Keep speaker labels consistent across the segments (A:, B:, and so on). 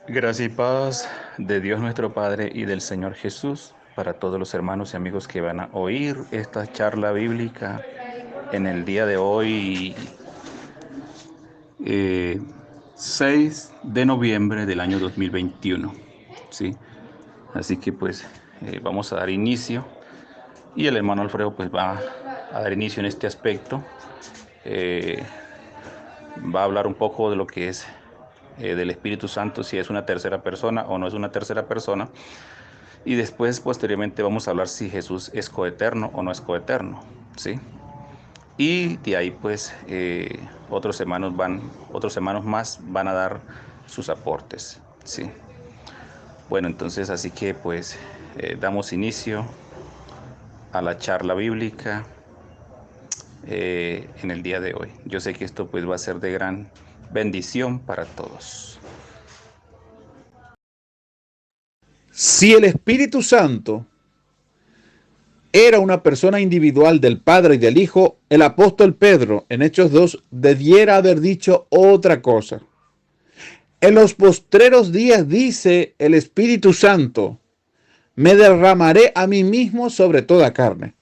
A: Gracia y paz de Dios nuestro Padre y del Señor Jesús para todos los hermanos y amigos que van a oír esta charla bíblica en el día de hoy, eh, 6 de noviembre del año 2021. ¿Sí? Así que pues vamos a dar inicio y el hermano Alfredo pues va a dar inicio en este aspecto. Eh, Va a hablar un poco de lo que es del Espíritu Santo, si es una tercera persona o no es una tercera persona. Y después, posteriormente, vamos a hablar si Jesús es coeterno o no es coeterno, ¿sí? Y de ahí, pues, otros hermanos más van a dar sus aportes, ¿sí? Bueno, entonces, así que, pues, damos inicio a la charla bíblica en el día de hoy. Yo sé que esto, pues, va a ser de gran bendición para todos.
B: Si el Espíritu Santo era una persona individual del Padre y del Hijo, el apóstol Pedro en Hechos 2 debiera haber dicho otra cosa. En los postreros días dice el Espíritu Santo, me derramaré a mí mismo sobre toda carne.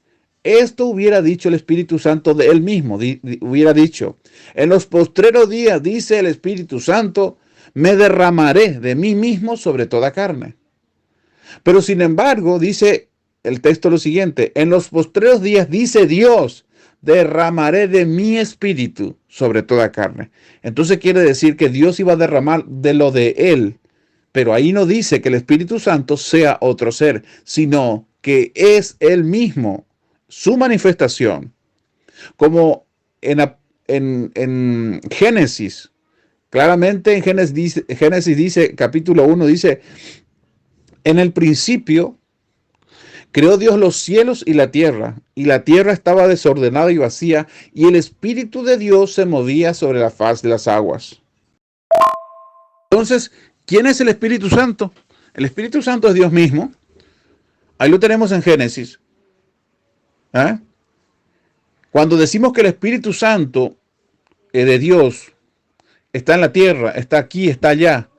B: Esto hubiera dicho el Espíritu Santo de él mismo, hubiera dicho, en los postreros días dice el Espíritu Santo, me derramaré de mí mismo sobre toda carne. Pero sin embargo, dice el texto lo siguiente, en los postreros días dice Dios, derramaré de mi espíritu sobre toda carne. Entonces quiere decir que Dios iba a derramar de lo de él, pero ahí no dice que el Espíritu Santo sea otro ser, sino que es él mismo, su manifestación, como en Génesis. Claramente en Génesis dice, capítulo 1 dice, en el principio creó Dios los cielos y la tierra estaba desordenada y vacía, y el Espíritu de Dios se movía sobre la faz de las aguas. Entonces, ¿quién es el Espíritu Santo? El Espíritu Santo es Dios mismo. Ahí lo tenemos en Génesis. ¿Eh? Cuando decimos que el Espíritu Santo de Dios está en la tierra, está aquí, está allá,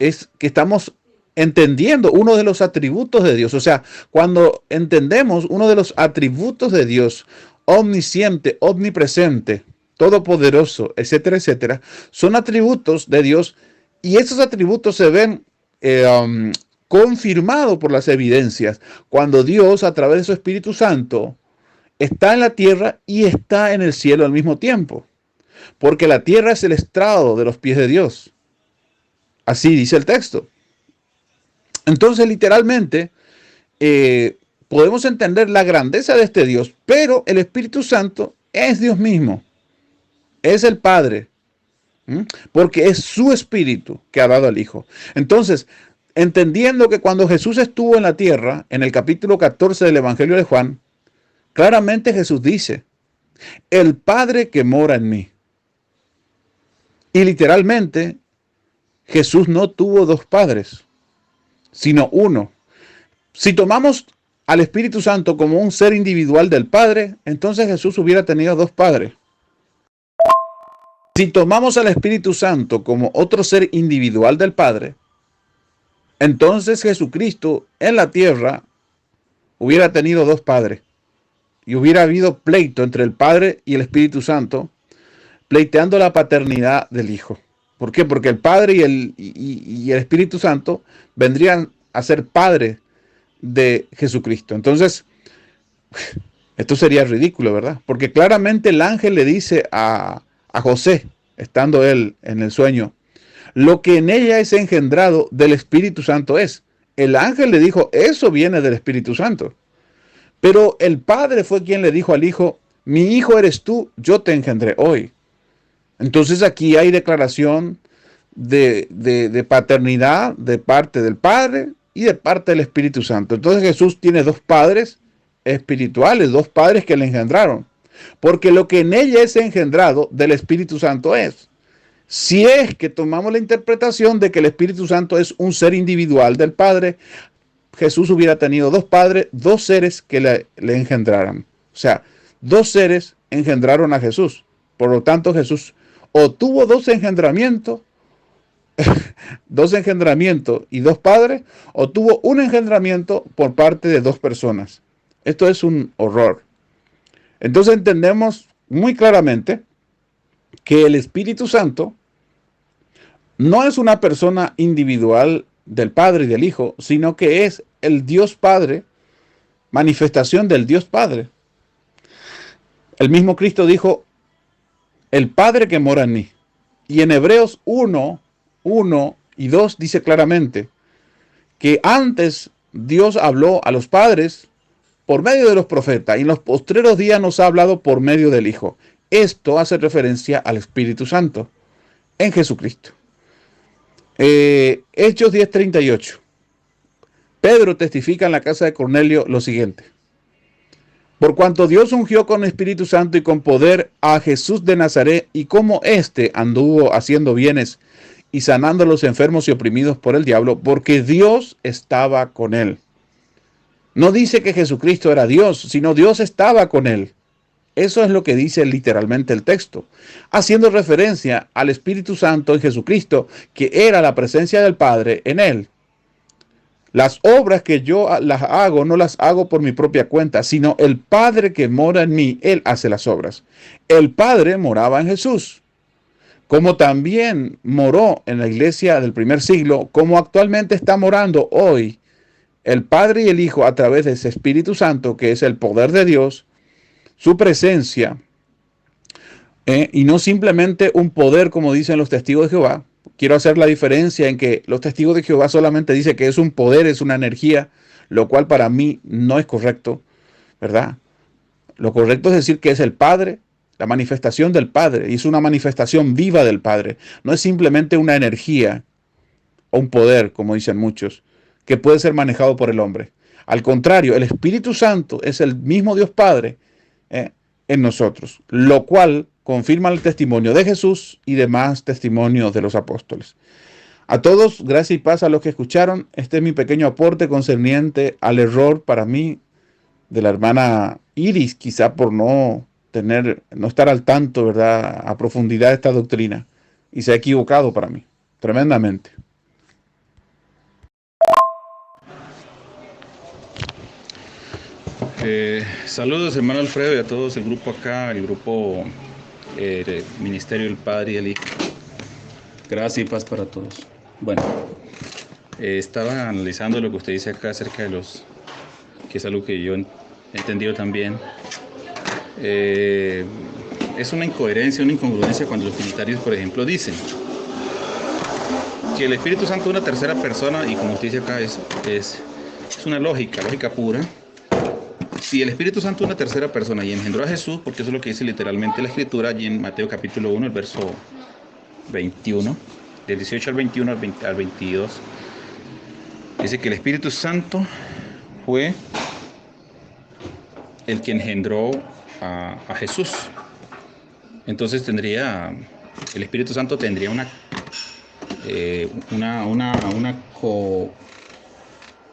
B: es que estamos entendiendo uno de los atributos de Dios. O sea, cuando entendemos uno de los atributos de Dios, omnisciente, omnipresente, todopoderoso, etcétera, etcétera, son atributos de Dios y esos atributos se ven confirmados por las evidencias cuando Dios, a través de su Espíritu Santo, está en la tierra y está en el cielo al mismo tiempo. Porque la tierra es el estrado de los pies de Dios. Así dice el texto. Entonces, literalmente, podemos entender la grandeza de este Dios, pero el Espíritu Santo es Dios mismo, es el Padre, porque es su Espíritu que ha dado al Hijo. Entonces, entendiendo que cuando Jesús estuvo en la tierra, en el capítulo 14 del Evangelio de Juan, claramente Jesús dice, el Padre que mora en mí. Y literalmente, Jesús no tuvo dos padres, sino uno. Si tomamos al Espíritu Santo como un ser individual del Padre, entonces Jesús hubiera tenido dos padres. Si tomamos al Espíritu Santo como otro ser individual del Padre, entonces Jesucristo en la tierra hubiera tenido dos padres. Y hubiera habido pleito entre el Padre y el Espíritu Santo, pleiteando la paternidad del Hijo. ¿Por qué? Porque el Padre y el Espíritu Santo vendrían a ser padres de Jesucristo. Entonces, esto sería ridículo, ¿verdad? Porque claramente el ángel le dice a José, estando él en el sueño, lo que en ella es engendrado del Espíritu Santo es. El ángel le dijo, eso viene del Espíritu Santo. Pero el Padre fue quien le dijo al Hijo, mi hijo eres tú, yo te engendré hoy. Entonces aquí hay declaración de paternidad de parte del Padre y de parte del Espíritu Santo. Entonces Jesús tiene dos padres espirituales, dos padres que le engendraron. Porque lo que en ella es engendrado del Espíritu Santo es. Si es que tomamos la interpretación de que el Espíritu Santo es un ser individual del Padre, Jesús hubiera tenido dos padres, dos seres que le engendraran. O sea, dos seres engendraron a Jesús. Por lo tanto, Jesús o tuvo dos engendramientos dos engendramientos y dos padres, o tuvo un engendramiento por parte de dos personas. Esto es un horror. Entonces entendemos muy claramente que el Espíritu Santo no es una persona individual del Padre y del Hijo, sino que es el Dios Padre, manifestación del Dios Padre. El mismo Cristo dijo, el Padre que mora en mí. Y en Hebreos 1 y 2 dice claramente que antes Dios habló a los padres por medio de los profetas y en los postreros días nos ha hablado por medio del Hijo. Esto hace referencia al Espíritu Santo en Jesucristo. Hechos 10:38. Pedro testifica en la casa de Cornelio lo siguiente. Por cuanto Dios ungió con Espíritu Santo y con poder a Jesús de Nazaret, y como éste anduvo haciendo bienes y sanando a los enfermos y oprimidos por el diablo, porque Dios estaba con él. No dice que Jesucristo era Dios, sino Dios estaba con él. Eso es lo que dice literalmente el texto, haciendo referencia al Espíritu Santo en Jesucristo, que era la presencia del Padre en él. Las obras que yo las hago, no las hago por mi propia cuenta, sino el Padre que mora en mí, Él hace las obras. El Padre moraba en Jesús, como también moró en la iglesia del primer siglo, como actualmente está morando hoy el Padre y el Hijo a través de ese Espíritu Santo, que es el poder de Dios, su presencia, y no simplemente un poder como dicen los testigos de Jehová. Quiero hacer la diferencia en que los testigos de Jehová solamente dicen que es un poder, es una energía, lo cual para mí no es correcto, ¿verdad? Lo correcto es decir que es el Padre, la manifestación del Padre, y es una manifestación viva del Padre. No es simplemente una energía o un poder, como dicen muchos, que puede ser manejado por el hombre. Al contrario, el Espíritu Santo es el mismo Dios Padre en nosotros, lo cual confirma el testimonio de Jesús y demás testimonios de los apóstoles. A todos, gracias y paz a los que escucharon. Este es mi pequeño aporte concerniente al error para mí de la hermana Iris, quizá por no estar al tanto, ¿verdad?, a profundidad de esta doctrina. Y se ha equivocado para mí, tremendamente.
A: Saludos, hermano Alfredo, y a todos el grupo acá, el grupo Ministerio del Padre y del Hijo. Gracias y paz para todos. Bueno, estaba analizando lo que usted dice acá acerca de que es algo que yo he entendido también. Es una incoherencia, una incongruencia cuando los trinitarios, por ejemplo, dicen que el Espíritu Santo es una tercera persona, y como usted dice acá, es una lógica pura. Si el Espíritu Santo es una tercera persona y engendró a Jesús, porque eso es lo que dice literalmente la Escritura, allí en Mateo capítulo 1, el verso 21, del 18 al 21 al 22, dice que el Espíritu Santo fue el que engendró a Jesús. Entonces el Espíritu Santo tendría una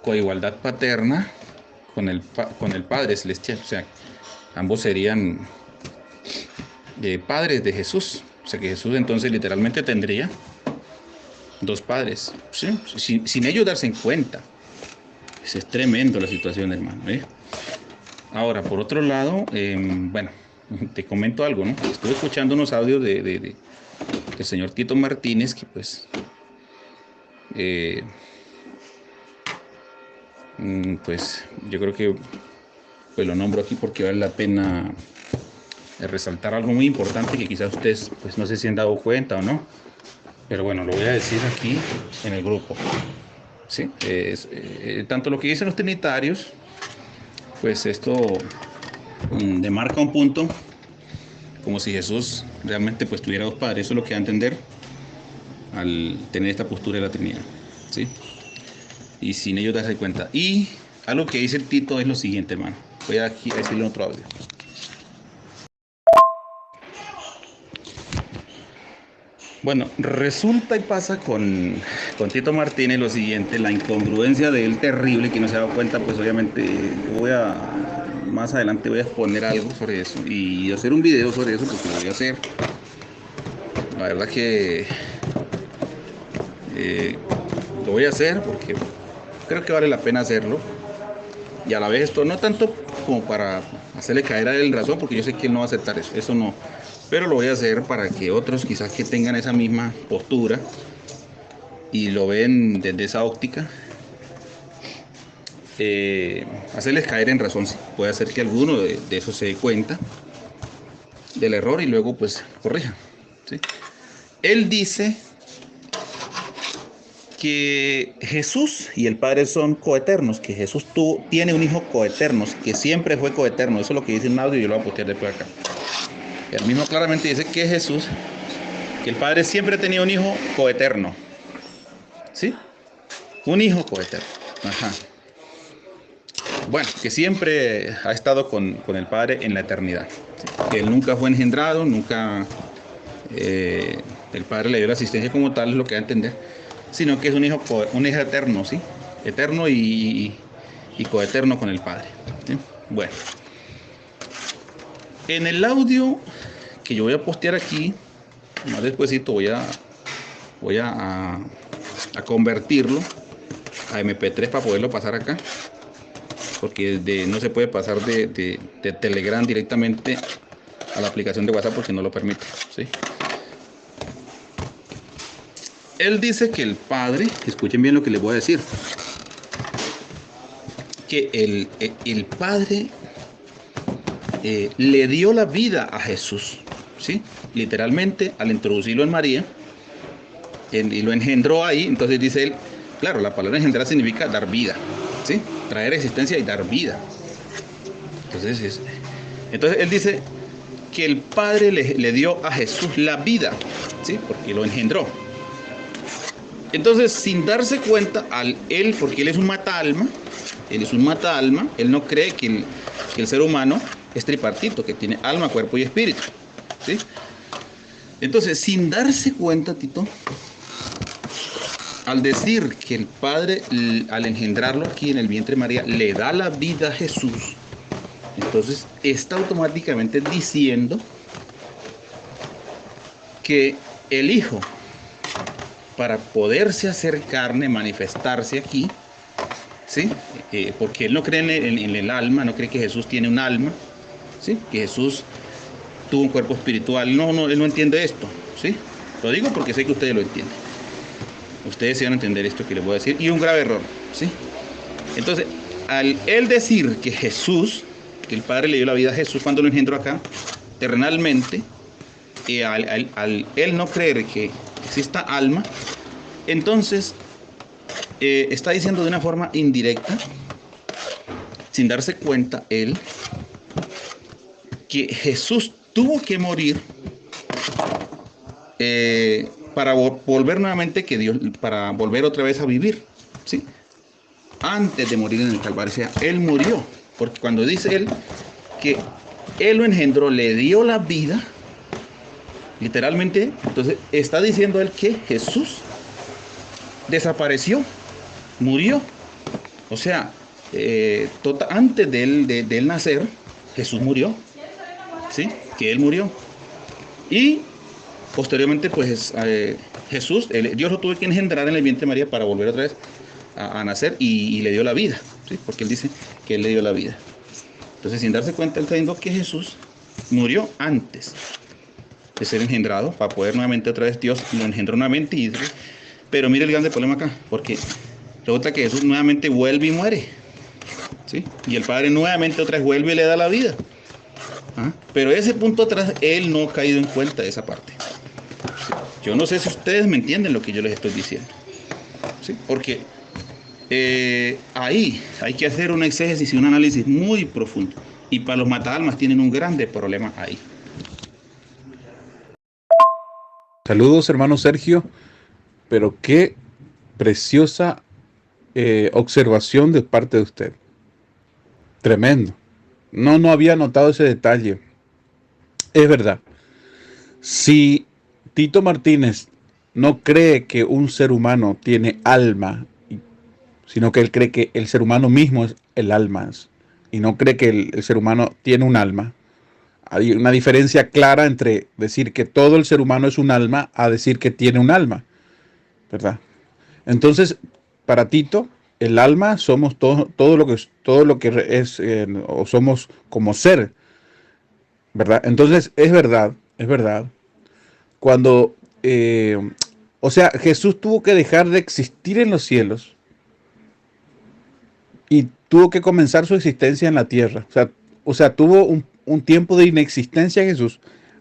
A: coigualdad paterna con el Padre Celestial. O sea, ambos serían padres de Jesús. O sea que Jesús entonces literalmente tendría dos padres, ¿sí? Sin ellos darse en cuenta. Es tremendo la situación, hermano, ¿eh? Ahora, por otro lado, bueno, te comento algo, ¿no? Estuve escuchando unos audios del señor Tito Martínez, que pues yo creo que pues lo nombro aquí porque vale la pena resaltar algo muy importante que quizás ustedes pues no sé si han dado cuenta o no, pero bueno, lo voy a decir aquí en el grupo, ¿sí? Tanto lo que dicen los trinitarios, pues esto demarca un punto como si Jesús realmente pues tuviera dos padres. Eso es lo que da a entender al tener esta postura de la Trinidad, ¿sí? Y sin ellos darse cuenta. Y algo que dice el Tito es lo siguiente, hermano. Voy a decirle otro audio. Bueno, resulta y pasa con Tito Martínez lo siguiente, la incongruencia de él terrible, que no se ha dado cuenta, pues obviamente más adelante voy a exponer algo sobre eso y hacer un video sobre eso, porque lo voy a hacer. La verdad que Lo voy a hacer porque creo que vale la pena hacerlo. Y a la vez esto no tanto como para hacerle caer a él razón, porque yo sé que él no va a aceptar eso no. Pero lo voy a hacer para que otros quizás que tengan esa misma postura y lo ven desde esa óptica, hacerles caer en razón. Sí. Puede hacer que alguno de eso se dé cuenta del error y luego pues corrija. ¿Sí? Él dice que Jesús y el Padre son coeternos, que Jesús tiene un hijo coeterno, que siempre fue coeterno. Eso es lo que dice un audio y yo lo voy a postear después acá. Él mismo claramente dice que Jesús, que el Padre siempre tenía un hijo coeterno. ¿Sí? Un hijo coeterno. Ajá. Bueno, que siempre ha estado con el Padre en la eternidad. ¿Sí? Que él nunca fue engendrado, nunca el Padre le dio la asistencia como tal, es lo que da a entender, sino que es un hijo eterno, ¿sí? Eterno y coeterno con el Padre. ¿Sí? Bueno, en el audio que yo voy a postear aquí, más despuesito voy a convertirlo a MP3 para poderlo pasar acá, porque no se puede pasar de Telegram directamente a la aplicación de WhatsApp porque no lo permite, ¿sí? Él dice que el Padre, escuchen bien lo que les voy a decir, que el Padre le dio la vida a Jesús, ¿sí? Literalmente, al introducirlo en María, y lo engendró ahí. Entonces dice él, claro, la palabra engendrar significa dar vida, ¿sí? Traer existencia y dar vida. Entonces él dice que el Padre le dio a Jesús la vida, ¿sí? Porque lo engendró. Entonces, sin darse cuenta, porque él es un mata-alma, él no cree que el ser humano es tripartito, que tiene alma, cuerpo y espíritu, ¿sí? Entonces, sin darse cuenta, Tito, al decir que el Padre, al engendrarlo aquí en el vientre de María, le da la vida a Jesús, entonces está automáticamente diciendo que el Hijo, para poderse hacer carne, manifestarse aquí, ¿sí? Porque él no cree en el alma, no cree que Jesús tiene un alma, ¿sí? Que Jesús tuvo un cuerpo espiritual. Él no entiende esto, ¿sí? Lo digo porque sé que ustedes lo entienden. Ustedes se van a entender esto que les voy a decir, y un grave error, ¿sí? Entonces, al él decir que Jesús, que el Padre le dio la vida a Jesús cuando lo engendró acá, terrenalmente, al él no creer que exista alma, entonces está diciendo de una forma indirecta, sin darse cuenta él, que Jesús tuvo que morir para volver nuevamente para volver otra vez a vivir, ¿sí? Antes de morir en el Calvario. O sea, él murió, porque cuando dice él que él lo engendró, le dio la vida, literalmente, entonces está diciendo él que Jesús desapareció, murió. O sea, antes de él nacer, Jesús murió, ¿sí? Que él murió. Y posteriormente, pues Jesús, Dios lo tuvo que engendrar en el vientre de María para volver otra vez a nacer y le dio la vida, ¿sí? Porque él dice que él le dio la vida. Entonces, sin darse cuenta, él está diciendo que Jesús murió antes de ser engendrado, para poder nuevamente otra vez Dios lo engendró nuevamente. Pero mire el grande problema acá, porque resulta que Jesús nuevamente vuelve y muere, ¿sí? Y el Padre nuevamente otra vez vuelve y le da la vida. ¿Ah? Pero ese punto atrás, él no ha caído en cuenta de esa parte. ¿Sí? Yo no sé si ustedes me entienden lo que yo les estoy diciendo, ¿sí? Porque ahí hay que hacer un exégesis y un análisis muy profundo. Y para los mataalmas tienen un grande problema ahí.
B: Saludos, hermano Sergio, pero qué preciosa observación de parte de usted. Tremendo. No había notado ese detalle. Es verdad. Si Tito Martínez no cree que un ser humano tiene alma, sino que él cree que el ser humano mismo es el alma, y no cree que el ser humano tiene un alma, hay una diferencia clara entre decir que todo el ser humano es un alma a decir que tiene un alma, ¿verdad? Entonces, para Tito, el alma somos todo lo que es, o somos como ser, ¿verdad? Entonces, es verdad. Cuando, eh, o sea, Jesús tuvo que dejar de existir en los cielos y tuvo que comenzar su existencia en la tierra. O sea, tuvo un tiempo de inexistencia Jesús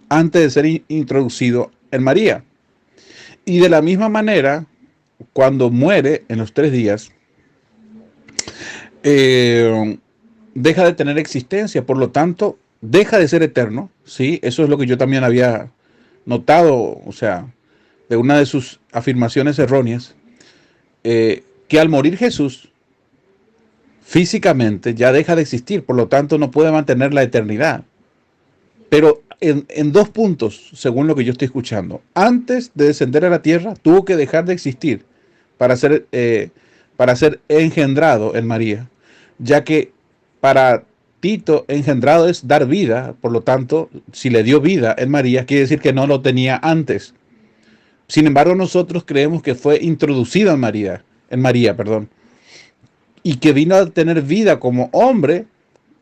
B: antes de ser introducido en María. Y de la misma manera, cuando muere en los 3 días, eh, deja de tener existencia, por lo tanto, deja de ser eterno, ¿sí? Eso es lo que yo también había notado, o sea, de una de sus afirmaciones erróneas, que al morir Jesús, físicamente ya deja de existir, por lo tanto no puede mantener la eternidad. Pero en 2 puntos, según lo que yo estoy escuchando, antes de descender a la tierra, tuvo que dejar de existir para para ser engendrado en María, ya que para Tito engendrado es dar vida, por lo tanto, si le dio vida en María, quiere decir que no lo tenía antes. Sin embargo, nosotros creemos que fue introducido en María, perdón, y que vino a tener vida como hombre,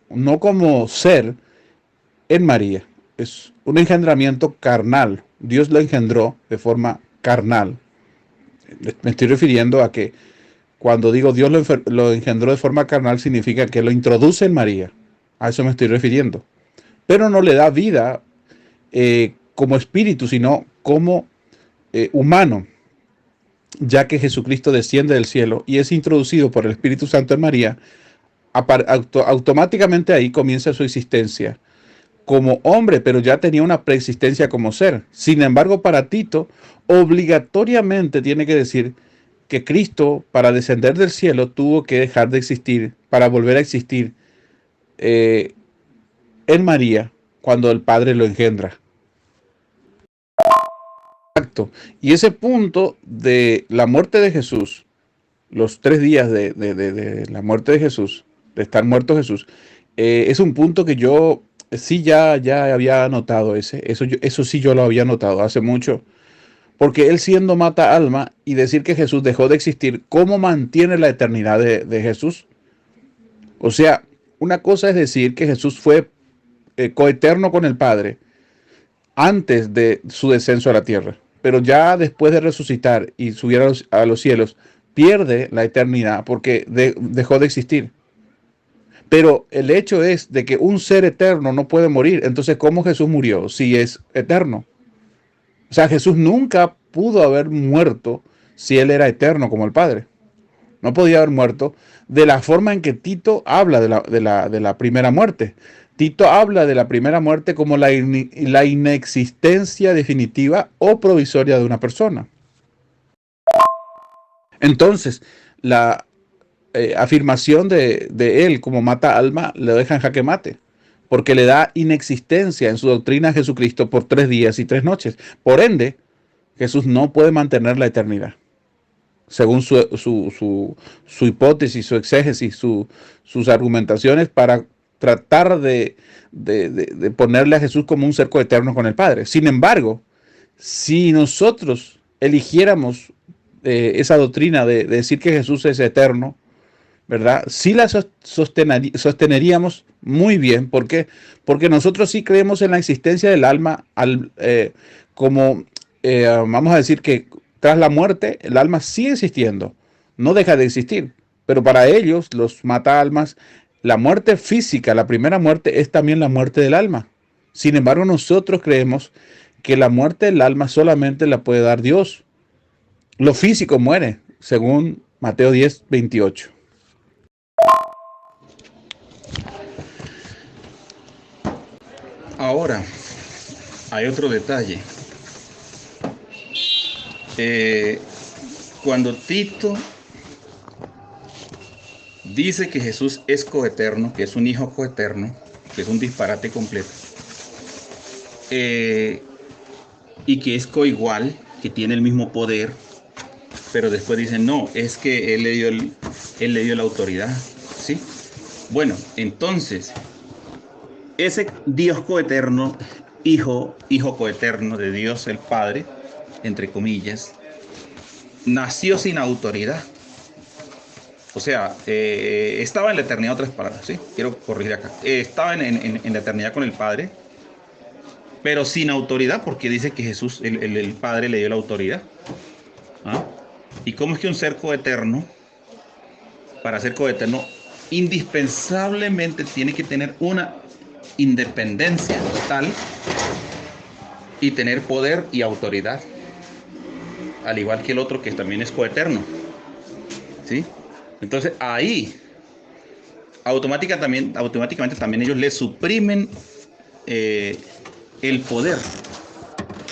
B: no como ser, en María. Es un engendramiento carnal. Dios lo engendró de forma carnal. Me estoy refiriendo a que cuando digo Dios lo engendró de forma carnal, significa que lo introduce en María. A eso me estoy refiriendo. Pero no le da vida como espíritu, sino como humano, ya que Jesucristo desciende del cielo y es introducido por el Espíritu Santo en María. Automáticamente ahí comienza su existencia como hombre, pero ya tenía una preexistencia como ser. Sin embargo, para Tito, obligatoriamente tiene que decir que Cristo, para descender del cielo, tuvo que dejar de existir para volver a existir eh, en María cuando el Padre lo engendra. Exacto. Y ese punto de la muerte de Jesús, los 3 días de la muerte de Jesús, de estar muerto Jesús, es un punto que yo sí ya había notado eso sí yo lo había notado hace mucho, porque él siendo mata alma y decir que Jesús dejó de existir, ¿cómo mantiene la eternidad de Jesús? O sea, una cosa es decir que Jesús fue coeterno con el Padre antes de su descenso a la tierra, pero ya después de resucitar y subir a los cielos, pierde la eternidad porque dejó de existir. Pero el hecho es de que un ser eterno no puede morir. Entonces, ¿cómo Jesús murió si es eterno? O sea, Jesús nunca pudo haber muerto si él era eterno como el Padre. No podía haber muerto de la forma en que Tito habla de la primera muerte. Tito habla de la primera muerte como la inexistencia definitiva o provisoria de una persona. Entonces, la afirmación de él como mata alma le deja en jaque mate, porque le da inexistencia en su doctrina a Jesucristo por 3 días y 3 noches. Por ende, Jesús no puede mantener la eternidad, según su hipótesis, su exégesis, sus argumentaciones para tratar de ponerle a Jesús como un ser coeterno con el Padre. Sin embargo, si nosotros eligiéramos esa doctrina de decir que Jesús es eterno, ¿verdad? Sí la sosteneríamos muy bien. ¿Por qué? Porque nosotros sí creemos en la existencia del alma como, vamos a decir que tras la muerte el alma sigue existiendo, no deja de existir. Pero para ellos, los mata almas, la muerte física, la primera muerte, es también la muerte del alma. Sin embargo, nosotros creemos que la muerte del alma solamente la puede dar Dios. Lo físico muere, según Mateo 10:28.
A: Ahora, hay otro detalle. Cuando Tito dice que Jesús es coeterno, que es un hijo coeterno, que es un disparate completo, y que es coigual, que tiene el mismo poder, pero después dicen, no, es que él le dio la autoridad, ¿sí? Bueno, entonces, ese Dios coeterno, hijo coeterno de Dios el Padre, entre comillas, nació sin autoridad. O sea, estaba en la eternidad, otras palabras, ¿sí? Quiero corregir acá. Estaba en la eternidad con el Padre, pero sin autoridad, porque dice que Jesús, el Padre, le dio la autoridad. ¿Ah? ¿Y cómo es que un ser coeterno, para ser coeterno, indispensablemente tiene que tener una independencia total y tener poder y autoridad? Al igual que el otro que también es coeterno. ¿Sí? Entonces ahí automáticamente también ellos le suprimen el poder,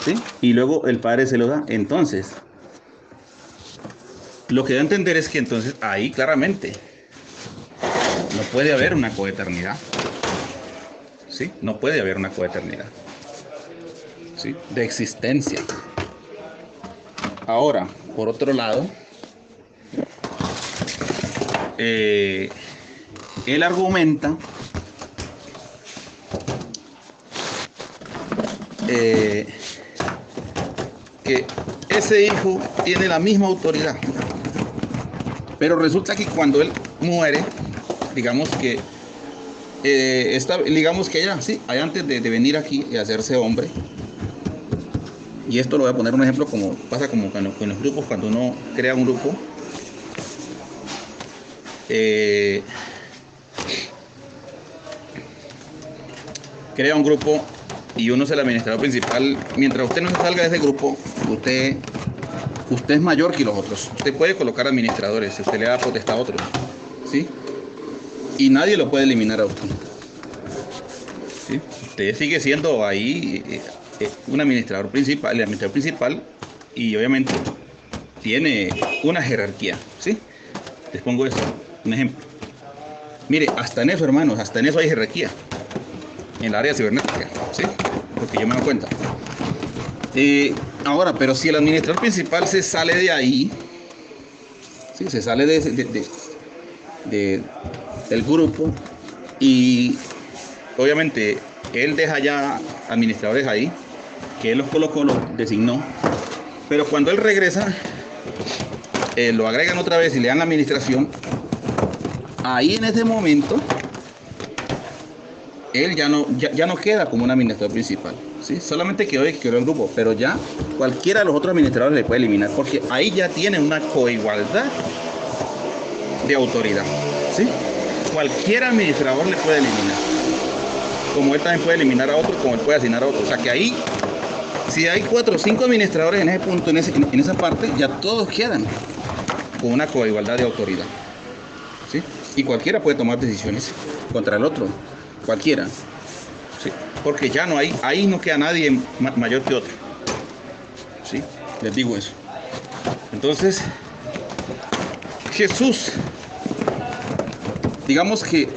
A: ¿sí? Y luego el Padre se lo da. Entonces, lo que da a entender es que entonces ahí claramente no puede haber una coeternidad, ¿sí? No puede haber una coeternidad, ¿sí? De existencia. Ahora, por otro lado, él argumenta que ese hijo tiene la misma autoridad, pero resulta que cuando él muere, digamos que digamos que ella, sí, antes de venir aquí y hacerse hombre, y esto lo voy a poner un ejemplo como pasa como con los grupos, cuando uno crea un grupo, crea un grupo y uno es el administrador principal. Mientras usted no se salga de ese grupo, usted es mayor que los otros. Usted puede colocar administradores, si usted le da potestad a otros, ¿sí? Y nadie lo puede eliminar a usted, ¿sí? Usted sigue siendo ahí un administrador principal, el administrador principal, y obviamente tiene una jerarquía, ¿sí? Les pongo eso, un ejemplo. Mire, hasta en eso, hermanos, hasta en eso hay jerarquía, en el área cibernética, ¿sí? Porque yo me doy cuenta. Ahora, pero si el administrador principal se sale de ahí, ¿sí? Se sale del grupo, y obviamente él deja ya administradores ahí, que él los colocó, los designó, pero cuando él regresa, lo agregan otra vez y le dan la administración. Ahí en ese momento él ya no queda como un administrador principal, ¿sí? Solamente quedó el grupo, pero ya cualquiera de los otros administradores le puede eliminar, porque ahí ya tiene una coigualdad de autoridad, ¿sí? Cualquier administrador le puede eliminar, como él también puede eliminar a otro, como él puede asignar a otro. O sea que ahí, si hay 4 o 5 administradores en ese punto, en esa parte, ya todos quedan con una coigualdad de autoridad, ¿sí? Y cualquiera puede tomar decisiones contra el otro, cualquiera, ¿sí? Porque ya no hay, ahí no queda nadie mayor que otro, ¿sí? Les digo eso. Entonces, Jesús, digamos que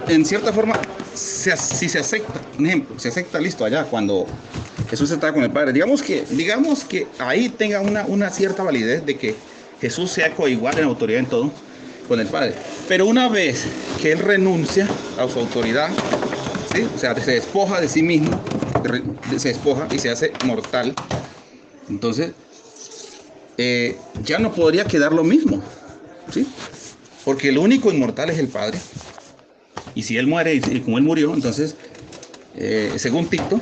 A: en cierta forma, si se acepta, un ejemplo, se acepta, listo, allá cuando Jesús estaba con el Padre, digamos que ahí tenga una cierta validez de que Jesús sea coigual en autoridad en todo con el Padre. Pero una vez que él renuncia a su autoridad, ¿sí? O sea, se despoja de sí mismo, se despoja y se hace mortal, entonces ya no podría quedar lo mismo, ¿sí? Porque el único inmortal es el Padre. Y si él muere, y como él murió, entonces, según Tito,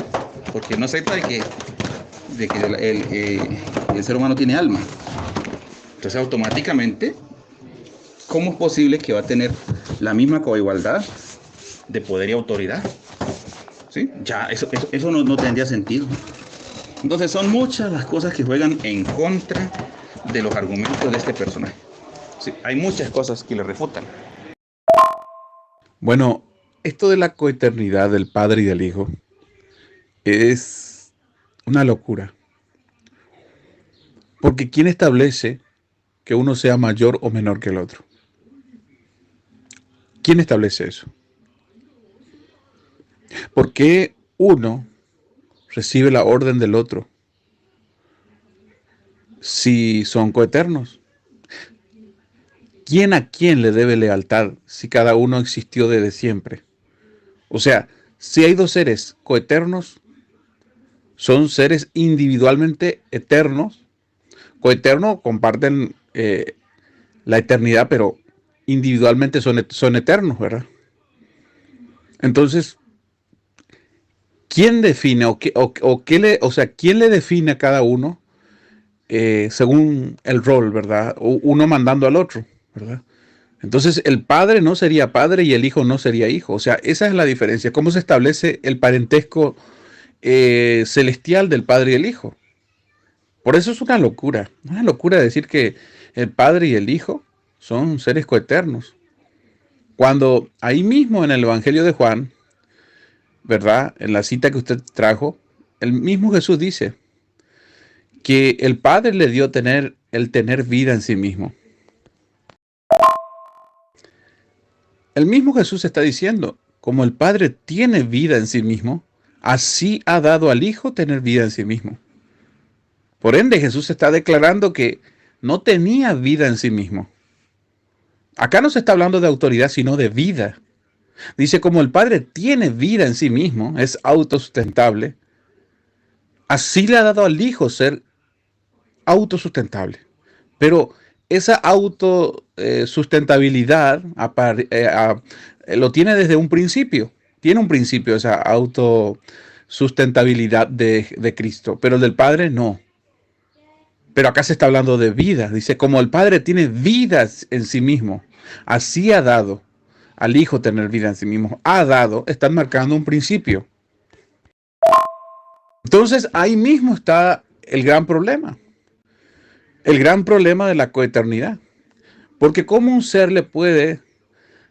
A: porque no acepta de que el ser humano tiene alma, entonces automáticamente, ¿cómo es posible que va a tener la misma coigualdad de poder y autoridad? ¿Sí? Ya, eso no tendría sentido. Entonces son muchas las cosas que juegan en contra de los argumentos de este personaje. Sí, hay muchas cosas que le refutan.
B: Bueno, esto de la coeternidad del Padre y del Hijo es una locura. Porque ¿quién establece que uno sea mayor o menor que el otro? ¿Quién establece eso? ¿Por qué uno recibe la orden del otro si son coeternos? ¿Quién a quién le debe lealtad si cada uno existió desde siempre? O sea, si hay dos seres coeternos, son seres individualmente eternos, coeternos, comparten la eternidad, pero individualmente son eternos, ¿verdad? Entonces, ¿quién define o sea, quién le define a cada uno según el rol, ¿verdad? Uno mandando al otro, ¿verdad? Entonces, el padre no sería padre y el hijo no sería hijo. O sea, esa es la diferencia. ¿Cómo se establece el parentesco celestial del padre y el hijo? Por eso es una locura decir que el padre y el hijo son seres coeternos. Cuando ahí mismo en el Evangelio de Juan, ¿verdad? En la cita que usted trajo, el mismo Jesús dice que el Padre le dio el tener vida en sí mismo. El mismo Jesús está diciendo, como el Padre tiene vida en sí mismo, así ha dado al Hijo tener vida en sí mismo. Por ende, Jesús está declarando que no tenía vida en sí mismo. Acá no se está hablando de autoridad, sino de vida. Dice, como el Padre tiene vida en sí mismo, es autosustentable, así le ha dado al Hijo ser autosustentable. Pero esa autosustentabilidad lo tiene desde un principio. Tiene un principio esa autosustentabilidad de Cristo, pero el del Padre no. Pero acá se está hablando de vida. Dice, como el Padre tiene vida en sí mismo, así ha dado al Hijo tener vida en sí mismo. Ha dado, están marcando un principio. Entonces ahí mismo está el gran problema. El gran problema de la coeternidad. Porque ¿cómo un ser le puede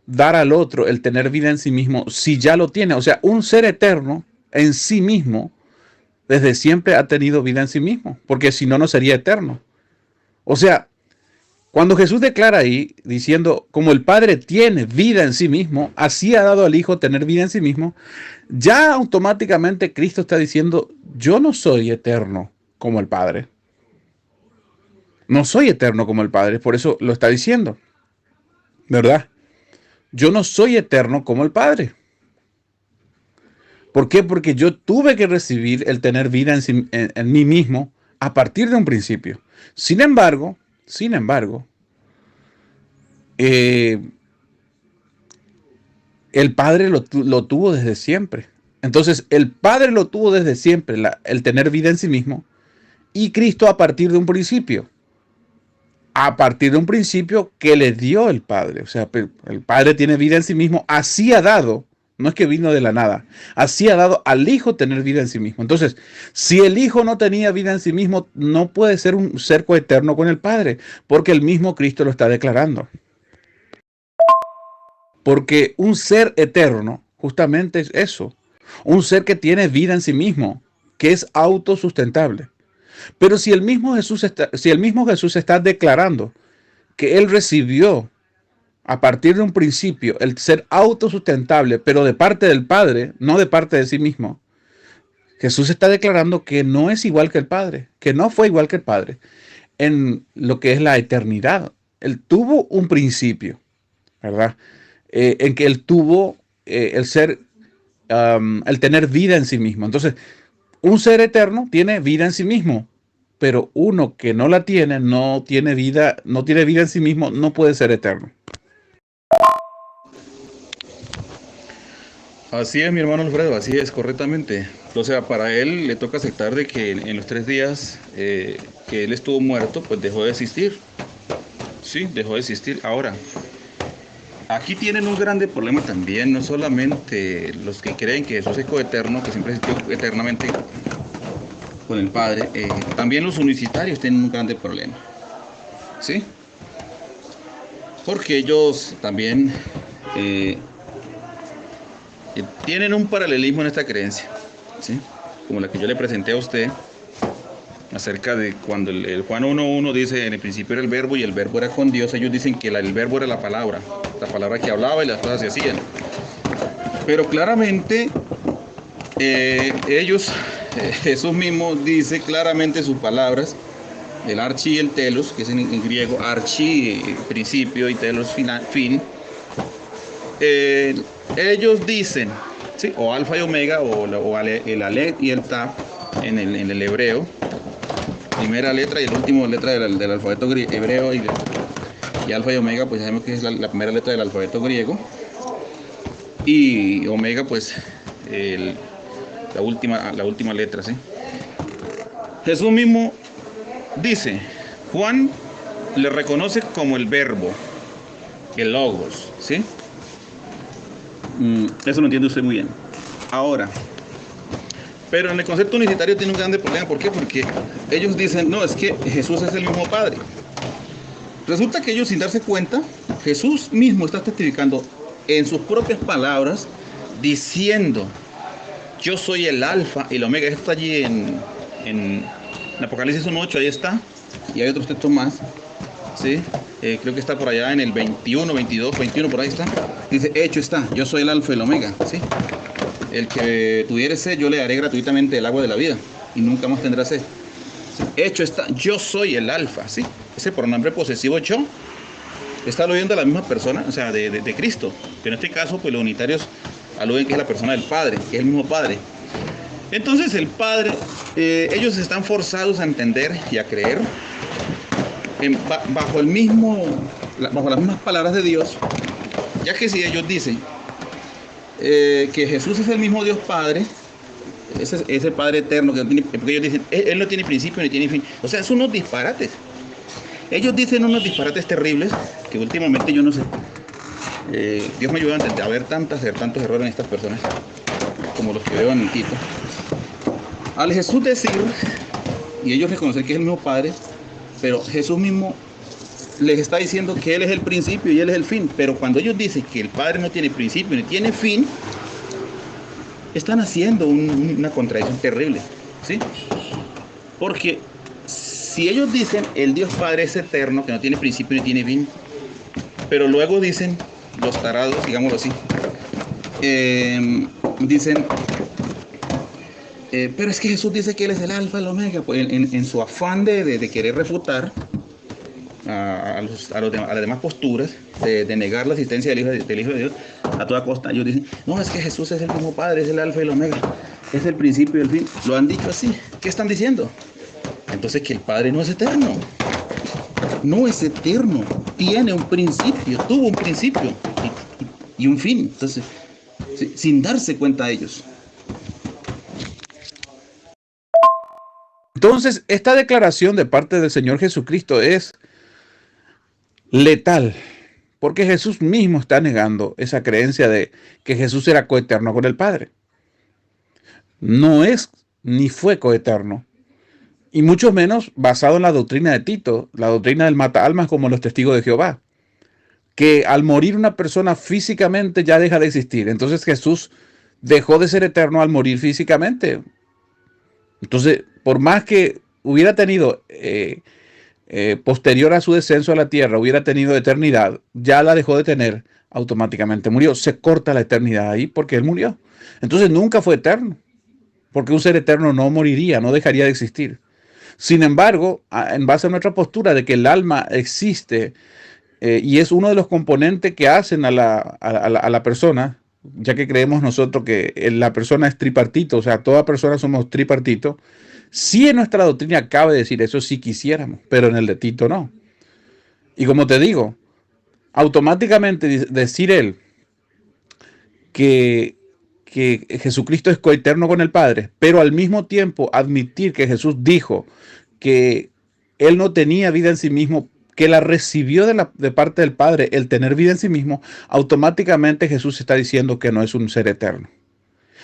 B: dar al otro el tener vida en sí mismo si ya lo tiene? O sea, un ser eterno en sí mismo desde siempre ha tenido vida en sí mismo, porque si no, no sería eterno. O sea, cuando Jesús declara ahí, diciendo, como el Padre tiene vida en sí mismo, así ha dado al Hijo tener vida en sí mismo, ya automáticamente Cristo está diciendo, yo no soy eterno como el Padre. No soy eterno como el Padre, por eso lo está diciendo, ¿verdad? Yo no soy eterno como el Padre. ¿Por qué? Porque yo tuve que recibir el tener vida en mí mismo a partir de un principio. Sin embargo, eh, el Padre lo tuvo desde siempre. Entonces, el Padre lo tuvo desde siempre, el tener vida en sí mismo, y Cristo a partir de un principio. A partir de un principio que le dio el Padre. O sea, el Padre tiene vida en sí mismo, así ha dado. No es que vino de la nada. Así ha dado al Hijo tener vida en sí mismo. Entonces, si el Hijo no tenía vida en sí mismo, no puede ser un ser coeterno con el Padre, porque el mismo Cristo lo está declarando. Porque un ser eterno justamente es eso. Un ser que tiene vida en sí mismo, que es autosustentable. Pero si el mismo Jesús está declarando que él recibió a partir de un principio el ser autosustentable, pero de parte del Padre, no de parte de sí mismo, Jesús está declarando que no es igual que el Padre, que no fue igual que el Padre en lo que es la eternidad. Él tuvo un principio, ¿verdad? En que él tuvo el tener vida en sí mismo. Entonces, un ser eterno tiene vida en sí mismo, pero uno que no la tiene, no tiene vida en sí mismo, no puede ser eterno.
A: Así es, mi hermano Alfredo, así es, correctamente. O sea, para él le toca aceptar de que en los 3 días que él estuvo muerto, pues dejó de existir. Sí, dejó de existir. Ahora, aquí tienen un grande problema también, no solamente los que creen que Jesús es coeterno, que siempre existió eternamente con el Padre, también los unicitarios tienen un grande problema. ¿Sí? Porque ellos también tienen un paralelismo en esta creencia, ¿sí? Como la que yo le presenté a usted, acerca de cuando el Juan 1.1 dice, en el principio era el verbo y el verbo era con Dios. Ellos dicen que el verbo era la palabra que hablaba y las cosas se hacían. Pero claramente Jesús mismo dice claramente sus palabras, el archi y el telos, que es en griego, archi, principio, y telos, fin. Ellos dicen, ¿sí? O alfa y omega, o el alet y el taf en el hebreo. primera letra y el último letra del alfabeto hebreo y alfa y omega, pues sabemos que es la primera letra del alfabeto griego. Y omega, pues la última letra, ¿sí? Jesús mismo dice, Juan le reconoce como el verbo, el logos, ¿sí? Eso lo entiende usted muy bien. Ahora, pero en el concepto unicitario tiene un grande problema. ¿Por qué? Porque ellos dicen, no, es que Jesús es el mismo Padre. Resulta que ellos, sin darse cuenta, Jesús mismo está testificando en sus propias palabras, diciendo, yo soy el alfa y el omega. Esto está allí en Apocalipsis 1:8, ahí está. Y hay otros textos más, ¿sí? Creo que está por allá en el 21, 22, 21, por ahí está. Dice, hecho está, yo soy el alfa y el omega, ¿sí? El que tuviere sed, yo le daré gratuitamente el agua de la vida y nunca más tendrá sed. ¿Sí? Hecho está, yo soy el alfa, ¿sí? Ese pronombre posesivo yo está aludiendo a la misma persona, o sea, de Cristo. Pero en este caso, pues los unitarios aluden que es la persona del Padre, que es el mismo Padre. Entonces el Padre, ellos están forzados a entender y a creer bajo las mismas palabras de Dios, ya que si ellos dicen que Jesús es el mismo Dios Padre, ese Padre eterno, porque ellos dicen, Él no tiene principio ni tiene fin. O sea, son unos disparates. Ellos dicen unos disparates terribles que últimamente yo no sé. Dios me ayuda a ver tantos errores en estas personas, como los que veo en Tito. Al Jesús decir, y ellos reconocen que es el mismo Padre, pero Jesús mismo les está diciendo que Él es el principio y Él es el fin. Pero cuando ellos dicen que el Padre no tiene principio ni tiene fin, están haciendo una contradicción terrible, ¿sí? Porque si ellos dicen el Dios Padre es eterno, que no tiene principio ni tiene fin, pero luego dicen los tarados, digámoslo así, dicen, pero es que Jesús dice que Él es el alfa, el omega, pues en su afán de querer refutar a las demás posturas, de negar la existencia del Hijo de Dios a toda costa, ellos dicen, no, es que Jesús es el mismo Padre, es el alfa y el omega, es el principio y el fin. Lo han dicho así. ¿Qué están diciendo? Entonces que el Padre no es eterno. No es eterno. Tiene un principio, tuvo un principio y un fin. Entonces, sin darse cuenta ellos.
B: Entonces, esta declaración de parte del Señor Jesucristo es letal, porque Jesús mismo está negando esa creencia de que Jesús era coeterno con el Padre. No es ni fue coeterno, y mucho menos basado en la doctrina de Tito, la doctrina del mata almas como los testigos de Jehová, que al morir una persona físicamente ya deja de existir. Entonces Jesús dejó de ser eterno al morir físicamente. Entonces, por más que hubiera tenido posterior a su descenso a la tierra, hubiera tenido eternidad, ya la dejó de tener, automáticamente murió. Se corta la eternidad ahí porque él murió. Entonces nunca fue eterno, porque un ser eterno no moriría, no dejaría de existir. Sin embargo, en base a nuestra postura de que el alma existe y es uno de los componentes que hacen a la persona, ya que creemos nosotros que la persona es tripartito, o sea, toda persona somos tripartito. Sí, en nuestra doctrina cabe decir eso si quisiéramos, pero en el de Tito no. Y como te digo, automáticamente decir él que Jesucristo es coeterno con el Padre, pero al mismo tiempo admitir que Jesús dijo que él no tenía vida en sí mismo, que la recibió de parte del Padre, el tener vida en sí mismo, automáticamente Jesús está diciendo que no es un ser eterno,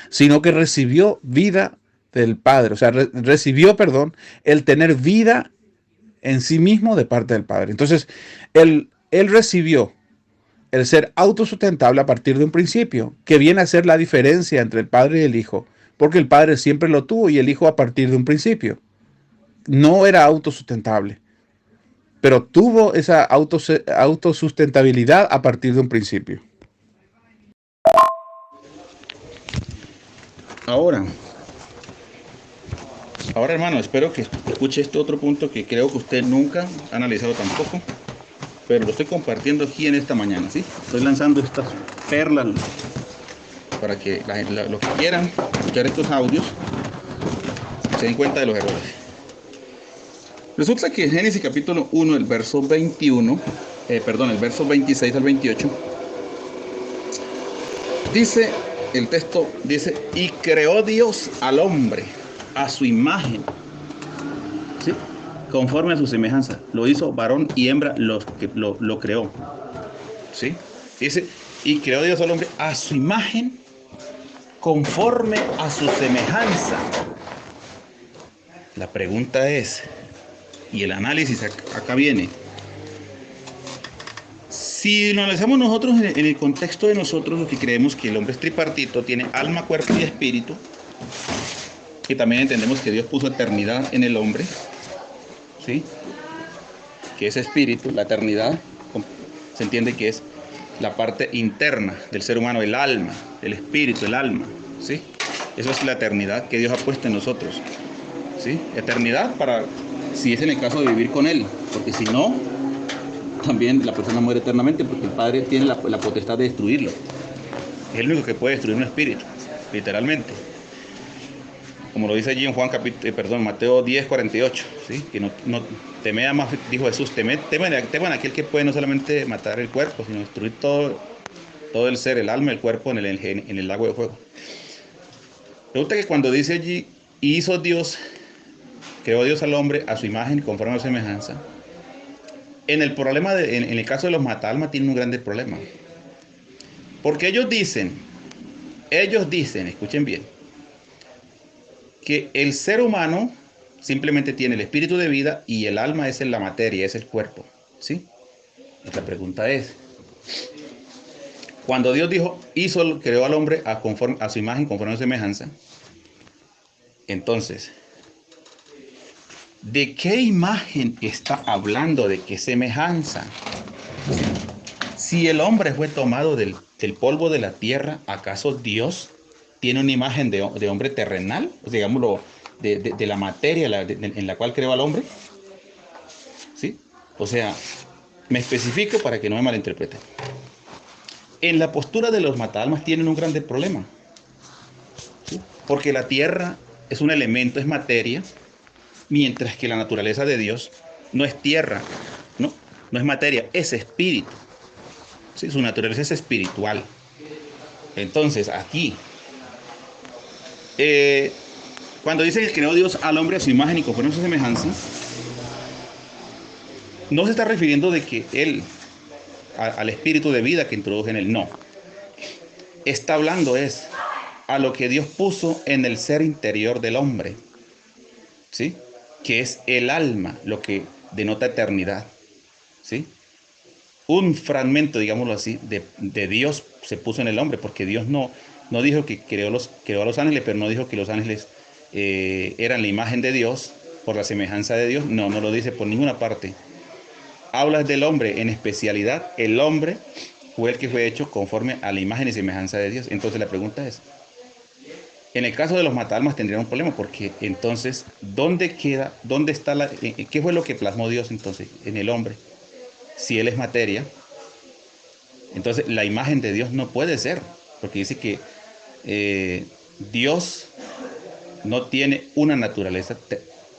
B: sino que recibió vida del Padre, o sea, recibió, perdón, el tener vida en sí mismo de parte del Padre. Entonces, él recibió el ser autosustentable a partir de un principio, que viene a ser la diferencia entre el Padre y el Hijo, porque el Padre siempre lo tuvo y el Hijo a partir de un principio. No era autosustentable, pero tuvo esa autosustentabilidad a partir de un principio.
A: Ahora, hermano, espero que escuche este otro punto que creo que usted nunca ha analizado tampoco, pero lo estoy compartiendo aquí en esta mañana, ¿sí? Estoy lanzando estas perlas para que los que quieran escuchar estos audios se den cuenta de los errores. Resulta que en Génesis capítulo 1, el verso 21, el verso 26 al 28, dice, el texto dice, y creó Dios al hombre a su imagen, ¿sí? Conforme a su semejanza. Lo hizo varón y hembra, lo creó, ¿sí? Dice, y creó Dios al hombre a su imagen, conforme a su semejanza. La pregunta es, y el análisis acá viene, si lo analizamos nosotros en el contexto de nosotros, lo que creemos que el hombre es tripartito, tiene alma, cuerpo y espíritu, y también entendemos que Dios puso eternidad en el hombre, ¿sí? Que es espíritu, la eternidad, se entiende que es la parte interna del ser humano, el alma, el espíritu, el alma, ¿sí? Eso es la eternidad que Dios ha puesto en nosotros, ¿sí? Eternidad para, si es en el caso de vivir con Él, porque si no, también la persona muere eternamente, porque el Padre tiene la potestad de destruirlo. Es el único que puede destruir un espíritu, literalmente. Como lo dice allí en Mateo 10:48, ¿sí? Que no teme más, dijo Jesús, temen a aquel que puede no solamente matar el cuerpo, sino destruir todo el ser, el alma, el cuerpo en el lago de fuego. Resulta que cuando dice allí, creó Dios al hombre a su imagen conforme a su semejanza, en el caso de los mata-almas tienen un grande problema. Porque ellos dicen, escuchen bien, que el ser humano simplemente tiene el espíritu de vida y el alma es la materia, es el cuerpo, ¿sí? La pregunta es, cuando Dios creó al hombre a su imagen, conforme a su semejanza, entonces, ¿de qué imagen está hablando? ¿De qué semejanza? Si el hombre fue tomado del polvo de la tierra, ¿acaso Dios tiene una imagen de hombre terrenal? Pues digámoslo, de la materia en la cual creó al hombre. ¿Sí? O sea, me especifico para que no me malinterpreten. En la postura de los mata-almas tienen un grande problema, ¿sí? Porque la tierra es un elemento, es materia, mientras que la naturaleza de Dios no es tierra, no es materia, es espíritu. ¿Sí? Su naturaleza es espiritual. Entonces, aquí, cuando dice que creó Dios al hombre a su imagen y conforme a su semejanza, no se está refiriendo de que Él, al espíritu de vida que introdujo en Él, no. Está hablando a lo que Dios puso en el ser interior del hombre, ¿sí? Que es el alma, lo que denota eternidad, ¿sí? Un fragmento, digámoslo así, de Dios se puso en el hombre, porque Dios no dijo que creó a los ángeles, pero no dijo que los ángeles eran la imagen de Dios, por la semejanza de Dios. No lo dice por ninguna parte. Hablas del hombre, en especialidad, el hombre fue el que fue hecho conforme a la imagen y semejanza de Dios. Entonces la pregunta es, en el caso de los mata-almas tendrían un problema, porque entonces, ¿dónde está qué fue lo que plasmó Dios entonces en el hombre? Si él es materia, entonces la imagen de Dios no puede ser, porque dice que Dios no tiene una naturaleza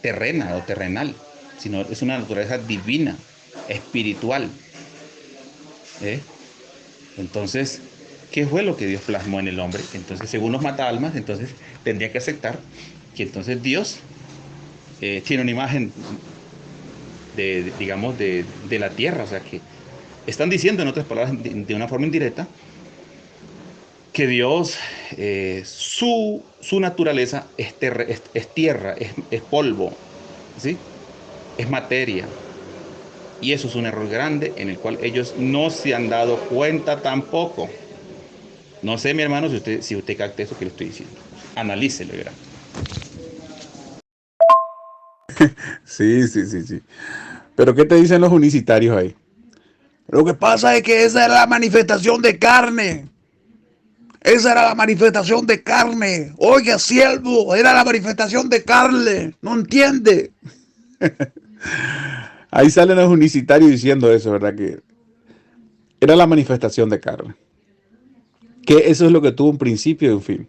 A: terrena o terrenal, sino es una naturaleza divina, espiritual. Entonces, ¿qué fue lo que Dios plasmó en el hombre? Entonces, según los mata-almas, entonces tendría que aceptar que entonces Dios tiene una imagen digamos, de la tierra. O sea, que están diciendo, en otras palabras, de una forma indirecta, que Dios, su naturaleza es tierra, es polvo, ¿sí? Es materia. Y eso es un error grande en el cual ellos no se han dado cuenta tampoco. No sé, mi hermano, si usted capta eso que le estoy diciendo. Analícelo, verá.
B: Sí. Pero ¿qué te dicen los unicitarios ahí? Lo que pasa es que esa era la manifestación de carne. Esa era la manifestación de carne. Oiga, siervo, era la manifestación de carne. No entiende. Ahí salen los unicitarios diciendo eso, ¿verdad? Que era la manifestación de carne. Que eso es lo que tuvo un principio y un fin.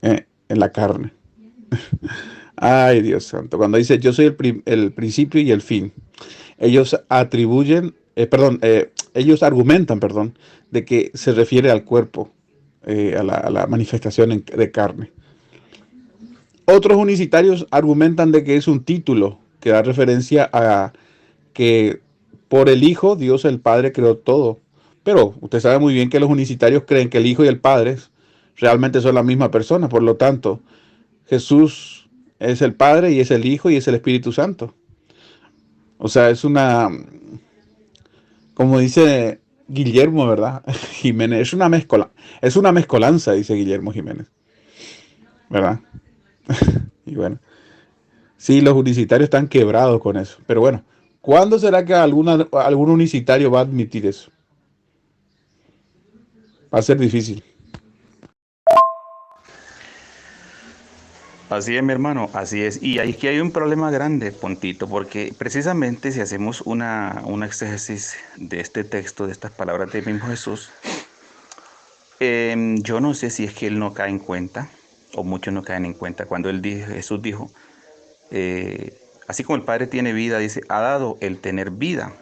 B: En la carne. Ay, Dios santo. Cuando dice yo soy el principio y el fin, ellos atribuyen, ellos argumentan, perdón, de que se refiere al cuerpo, a la manifestación de carne. Otros unicitarios argumentan de que es un título que da referencia a que por el Hijo Dios el Padre creó todo. Pero usted sabe muy bien que los unicitarios creen que el Hijo y el Padre realmente son la misma persona. Por lo tanto, Jesús es el Padre y es el Hijo y es el Espíritu Santo. O sea, es una, como dice Guillermo, ¿verdad? Jiménez, es una mezcolanza, dice Guillermo Jiménez, ¿verdad? Y bueno, sí, los unicitarios están quebrados con eso. Pero bueno, ¿cuándo será que algún unicitario va a admitir eso? Va a ser difícil.
A: Así es, mi hermano, así es. Y aquí hay un problema grande, Pontito, porque precisamente si hacemos una exégesis de este texto, de estas palabras del mismo Jesús, yo no sé si es que él no cae en cuenta, o muchos no caen en cuenta, cuando Jesús dijo, así como el Padre tiene vida, dice, ha dado el tener vida,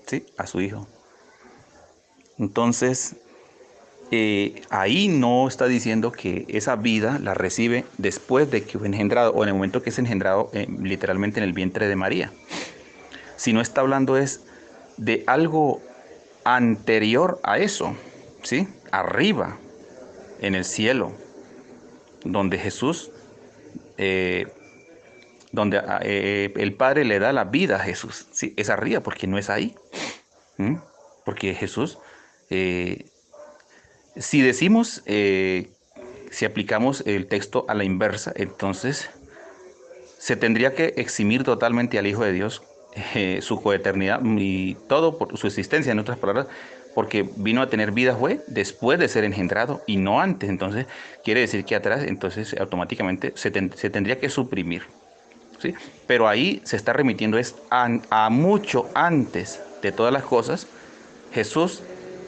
A: ¿sí? A su Hijo. Entonces, ahí no está diciendo que esa vida la recibe después de que fue engendrado o en el momento que es engendrado literalmente en el vientre de María. Sino está hablando es de algo anterior a eso, ¿sí? Arriba, en el cielo, donde Jesús, el Padre le da la vida a Jesús, ¿sí? Es arriba porque no es ahí, ¿sí? Porque Jesús... si decimos, si aplicamos el texto a la inversa, entonces se tendría que eximir totalmente al Hijo de Dios su coeternidad y todo por su existencia, en otras palabras, porque vino a tener vida fue después de ser engendrado y no antes. Entonces quiere decir que atrás, entonces automáticamente se tendría que suprimir, ¿sí? Pero ahí se está remitiendo a mucho antes de todas las cosas. Jesús,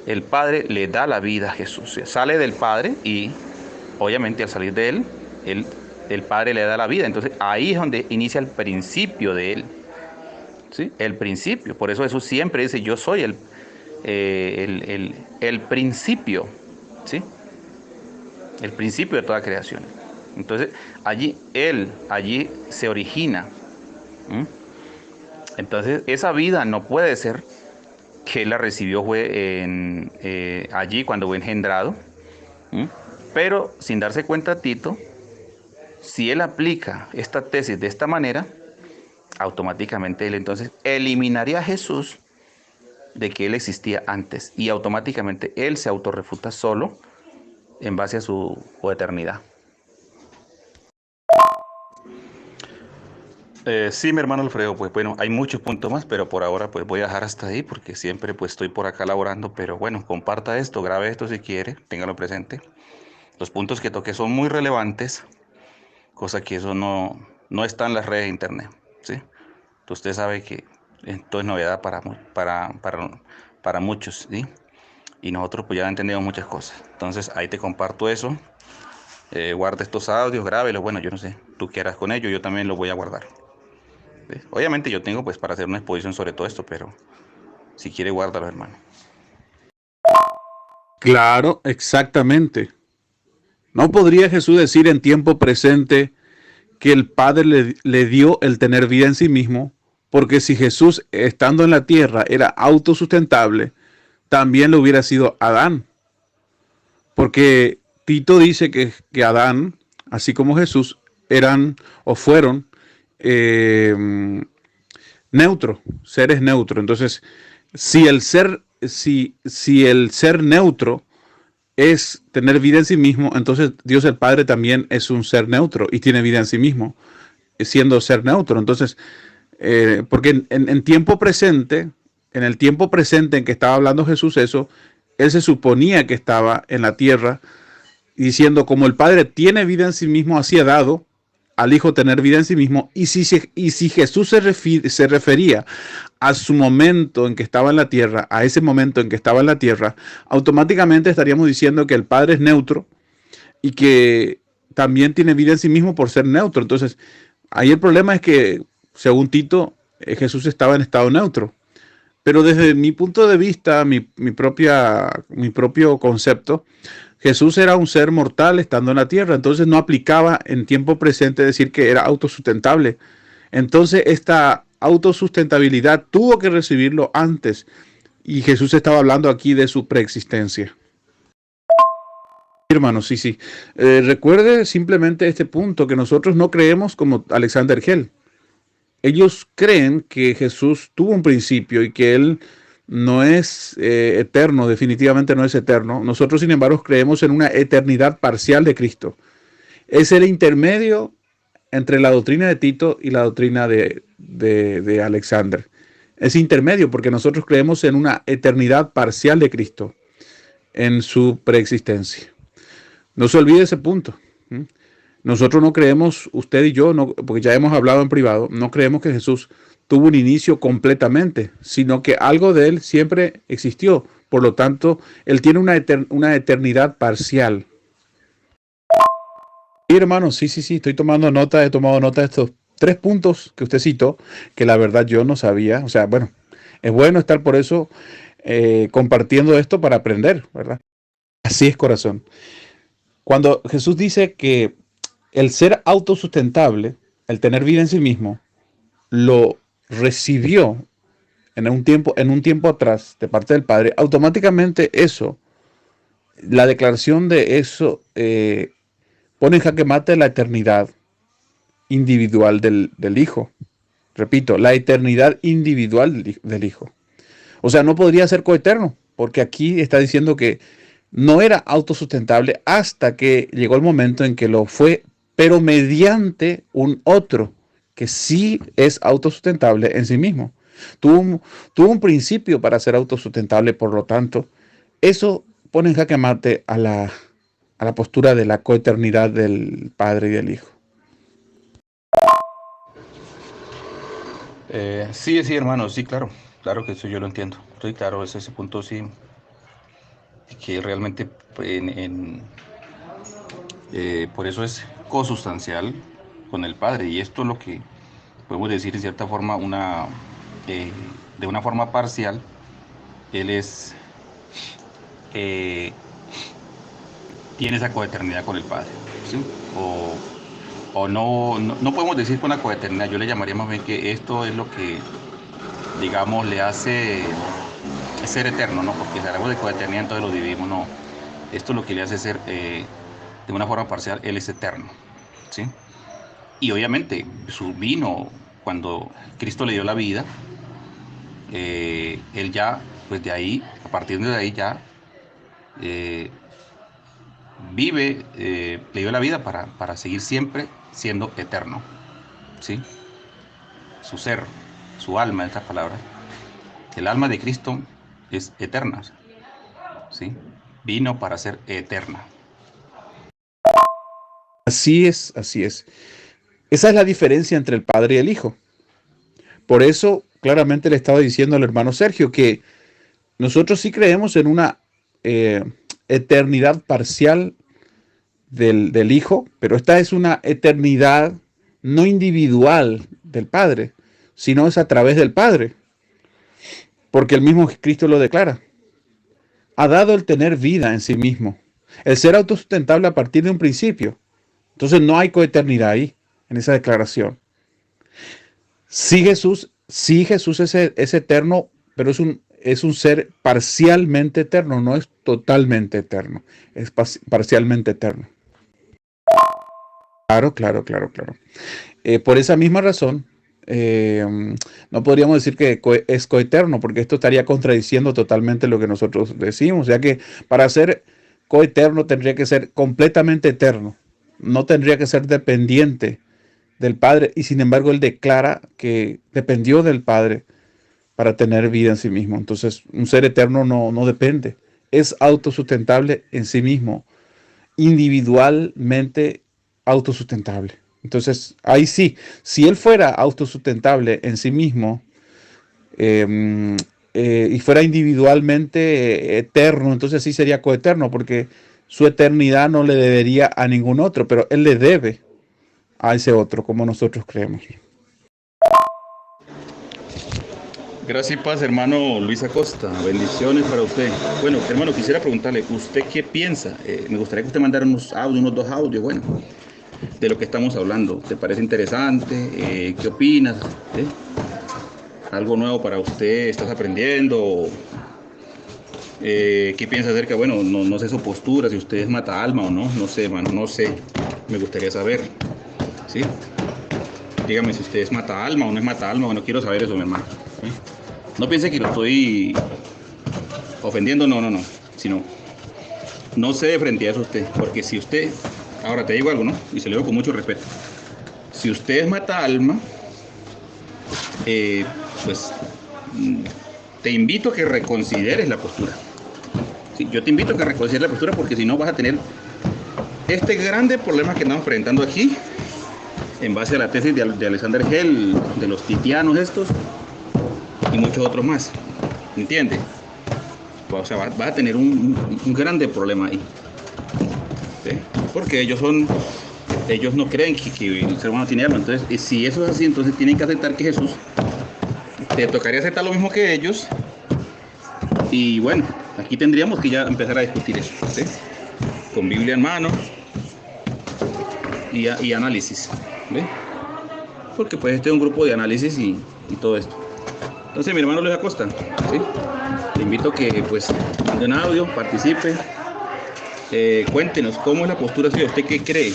A: el Padre le da la vida a Jesús. Sale del Padre y obviamente al salir de él, el Padre le da la vida. Entonces ahí es donde inicia el principio de él, ¿sí? El principio. Por eso Jesús siempre dice, yo soy el principio, ¿sí? El principio de toda creación. Entonces allí se origina. Entonces esa vida no puede ser que él la recibió fue allí cuando fue engendrado. Pero sin darse cuenta Tito, si él aplica esta tesis de esta manera, automáticamente él entonces eliminaría a Jesús de que él existía antes y automáticamente él se autorrefuta solo en base a su eternidad. Sí, mi hermano Alfredo, pues bueno, hay muchos puntos más, pero por ahora pues voy a dejar hasta ahí porque siempre pues estoy por acá laborando, pero bueno, comparta esto, grabe esto si quiere, téngalo presente. Los puntos que toqué son muy relevantes, cosa que eso no está en las redes de internet, ¿sí? Entonces usted sabe que esto es novedad para muchos, ¿sí? Y nosotros pues ya entendemos muchas cosas. Entonces ahí te comparto eso, guarda estos audios, grábelos, bueno, yo no sé, tú qué harás con ellos, yo también los voy a guardar. ¿Ves? Obviamente yo tengo pues para hacer una exposición sobre todo esto, pero si quiere guárdalo, hermano.
B: Claro, exactamente. ¿No podría Jesús decir en tiempo presente que el Padre le dio el tener vida en sí mismo? Porque si Jesús, estando en la tierra, era autosustentable, también lo hubiera sido Adán. Porque Tito dice que Adán, así como Jesús, eran o fueron neutros, seres neutros. Entonces, si el ser neutro es tener vida en sí mismo, entonces Dios el Padre también es un ser neutro y tiene vida en sí mismo, siendo ser neutro. Entonces, porque en tiempo presente, en el tiempo presente en que estaba hablando Jesús eso, él se suponía que estaba en la tierra diciendo como el Padre tiene vida en sí mismo, así ha dado al Hijo tener vida en sí mismo. Y si Jesús se refería a su momento en que estaba en la tierra, a ese momento en que estaba en la tierra, automáticamente estaríamos diciendo que el Padre es neutro y que también tiene vida en sí mismo por ser neutro. Entonces, Ahí el problema es que, según Tito, Jesús estaba en estado neutro. Pero desde mi punto de vista, mi propio concepto, Jesús era un ser mortal estando en la tierra, entonces no aplicaba en tiempo presente decir que era autosustentable. Entonces esta autosustentabilidad tuvo que recibirlo antes y Jesús estaba hablando aquí de su preexistencia. Hermano, sí, sí. Recuerde simplemente este punto, que nosotros no creemos como Alexander Hell. Ellos creen que Jesús tuvo un principio y que Él no es eterno, definitivamente no es eterno. Nosotros, sin embargo, creemos en una eternidad parcial de Cristo. Es el intermedio entre la doctrina de Tito y la doctrina de Alexander. Es intermedio porque nosotros creemos en una eternidad parcial de Cristo en su preexistencia. No se olvide ese punto. Nosotros no creemos, usted y yo, no, porque ya hemos hablado en privado, no creemos que Jesús tuvo un inicio completamente, sino que algo de él siempre existió. Por lo tanto, él tiene una eternidad parcial. Sí, hermano, sí, sí, sí, estoy tomando nota, he tomado nota de estos 3 puntos que usted citó, que la verdad yo no sabía. O sea, bueno, es bueno estar por eso compartiendo esto para aprender, ¿verdad? Así es, corazón. Cuando Jesús dice que el ser autosustentable, el tener vida en sí mismo, lo recibió en un tiempo atrás de parte del Padre, automáticamente eso, la declaración de eso pone en jaque mate la eternidad individual del Hijo. Repito, la eternidad individual del Hijo. O sea, no podría ser coeterno, porque aquí está diciendo que no era autosustentable hasta que llegó el momento en que lo fue, pero mediante un otro que sí es autosustentable en sí mismo. Tuvo un principio para ser autosustentable, por lo tanto, eso pone en jaque mate a la postura de la coeternidad del Padre y del Hijo.
A: Sí, sí, hermano, sí, claro, claro que eso yo lo entiendo. Sí, claro, ese punto sí, que realmente por eso es cosustancial con el Padre. Y esto es lo que podemos decir en cierta forma, eh, de una forma parcial, Él eh, tiene esa coeternidad con el Padre. ¿Sí? O no podemos decir con la coeternidad, yo le llamaría más bien que esto es lo que, digamos, le hace ser eterno, ¿no? Porque si hablamos de coeternidad, entonces lo dividimos, no. Esto es lo que le hace ser, de una forma parcial, Él es eterno, ¿sí? Y obviamente, su vino, cuando Cristo le dio la vida, Él ya, pues de ahí, a partir de ahí ya, eh, vive, le dio la vida para seguir siempre siendo eterno, ¿sí? Su ser, su alma, en estas palabras. El alma de Cristo es eterna, ¿sí? Vino para ser eterna.
B: Así es, así es. Esa es la diferencia entre el Padre y el Hijo. Por eso, claramente le estaba diciendo al hermano Sergio que nosotros sí creemos en una eh, eternidad parcial del Hijo, pero esta es una eternidad no individual del Padre, sino es a través del Padre, porque el mismo Cristo lo declara. Ha dado el tener vida en sí mismo, el ser autosustentable a partir de un principio. Entonces no hay coeternidad ahí, en esa declaración. Sí Jesús es eterno, pero es un ser parcialmente eterno, no es totalmente eterno, es parcialmente eterno. Claro, claro, claro, claro. Por esa misma razón, eh, no podríamos decir que es coeterno, porque esto estaría contradiciendo totalmente lo que nosotros decimos, ya que para ser coeterno tendría que ser completamente eterno, no tendría que ser dependiente del Padre, y sin embargo él declara que dependió del Padre para tener vida en sí mismo. Entonces, un ser eterno no depende, es autosustentable en sí mismo, individualmente autosustentable. Entonces, ahí sí, si él fuera autosustentable en sí mismo y fuera individualmente eterno, entonces sí sería coeterno, porque su eternidad no le debería a ningún otro, pero él le debe. a ese otro como nosotros creemos.
A: Gracias y paz, hermano Luis Acosta. Bendiciones para usted. Bueno, hermano, quisiera preguntarle, ¿usted qué piensa? Me gustaría que usted mandara unos audios, unos 2 audios, bueno, de lo que estamos hablando. ¿Te parece interesante? ¿Qué opinas? ¿Eh? ¿Algo nuevo para usted? ¿Estás aprendiendo? ¿Qué piensa acerca? Bueno, no sé su postura, si usted es mata alma o no. No sé, hermano, no sé. Me gustaría saber. ¿Sí? Dígame si usted es mata alma o no es mata alma. Bueno, quiero saber eso, mi hermano. ¿Sí? No piense que lo estoy ofendiendo, no, sino no sé de frente a eso usted, porque si usted, ahora te digo algo, ¿no? Y se lo digo con mucho respeto, si usted es mata alma, pues te invito a que reconsideres la postura. Sí, yo te invito a que reconsideres la postura porque si no vas a tener este grande problema que estamos presentando aquí, en base a la tesis de Alexander Hell, de los titianos estos, y muchos otros más, ¿entiendes? O sea, vas a tener un grande problema ahí. ¿Sí? Porque ellos no creen que el ser humano tiene alma. Entonces, si eso es así, entonces tienen que aceptar que Jesús, te tocaría aceptar lo mismo que ellos. Y bueno, aquí tendríamos que ya empezar a discutir eso, ¿sí? Con Biblia en mano y análisis, ¿sí? Porque pues este es un grupo de análisis y todo esto. Entonces, mi hermano Luis Acosta, ¿sí? Le invito a que pues mande un audio, participe, cuéntenos cómo es la postura suya, usted qué cree.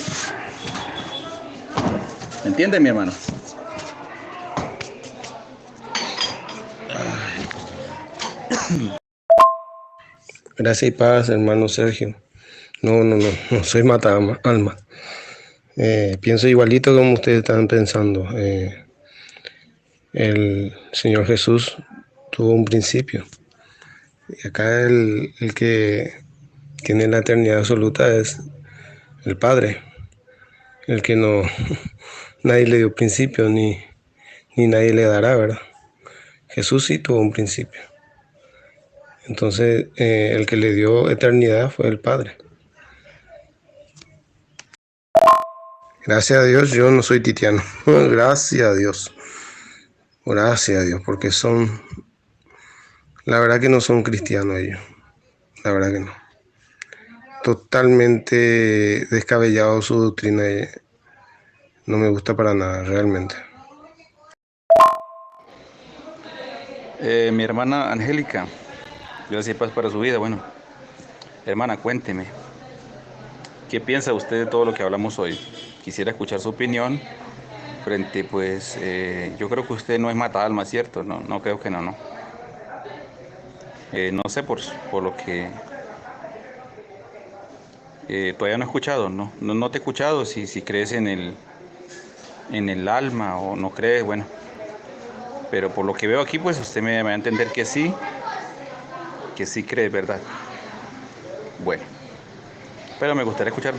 A: ¿Entiende, mi hermano?
C: Gracias y paz, hermano Sergio. No soy mata alma. Pienso igualito como ustedes están pensando. El Señor Jesús tuvo un principio. Y acá el que tiene la eternidad absoluta es el Padre. El que no, nadie le dio principio ni nadie le dará, ¿verdad? Jesús sí tuvo un principio. Entonces, el que le dio eternidad fue el Padre. Gracias a Dios, yo no soy titiano. Gracias a Dios. Gracias a Dios, porque la verdad que no son cristianos ellos. La verdad que no. Totalmente descabellado su doctrina. No me gusta para nada, realmente.
A: Mi hermana Angélica, gracias y paz para su vida. Bueno, hermana, cuénteme, ¿qué piensa usted de todo lo que hablamos hoy? Quisiera escuchar su opinión frente, pues, yo creo que usted no es mata alma, ¿cierto? No creo que no. No sé por lo que todavía no he escuchado, no te he escuchado si crees en el alma o no crees, bueno, pero por lo que veo aquí, pues usted me va a entender que sí cree, ¿verdad? Bueno, pero me gustaría escuchar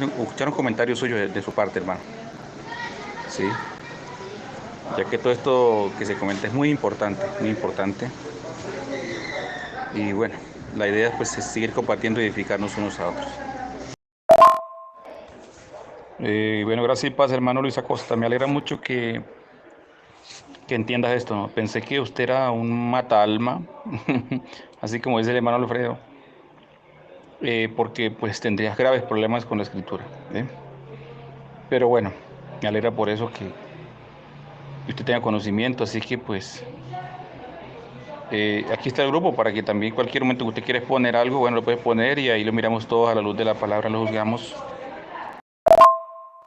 A: un comentario suyo de su parte, hermano. Sí, ya que todo esto que se comenta es muy importante, muy importante. Y bueno, la idea pues es seguir compartiendo y edificarnos unos a otros. Bueno, gracias y paz, hermano Luis Acosta. Me alegra mucho que entiendas esto, ¿no? Pensé que usted era un mata alma, así como dice el hermano Alfredo, porque pues tendrías graves problemas con la escritura, ¿eh? Pero bueno, me alegra por eso que usted tenga conocimiento, así que pues aquí está el grupo para que también cualquier momento que usted quiera exponer algo, bueno, lo puede poner y ahí lo miramos todos a la luz de la palabra, lo juzgamos.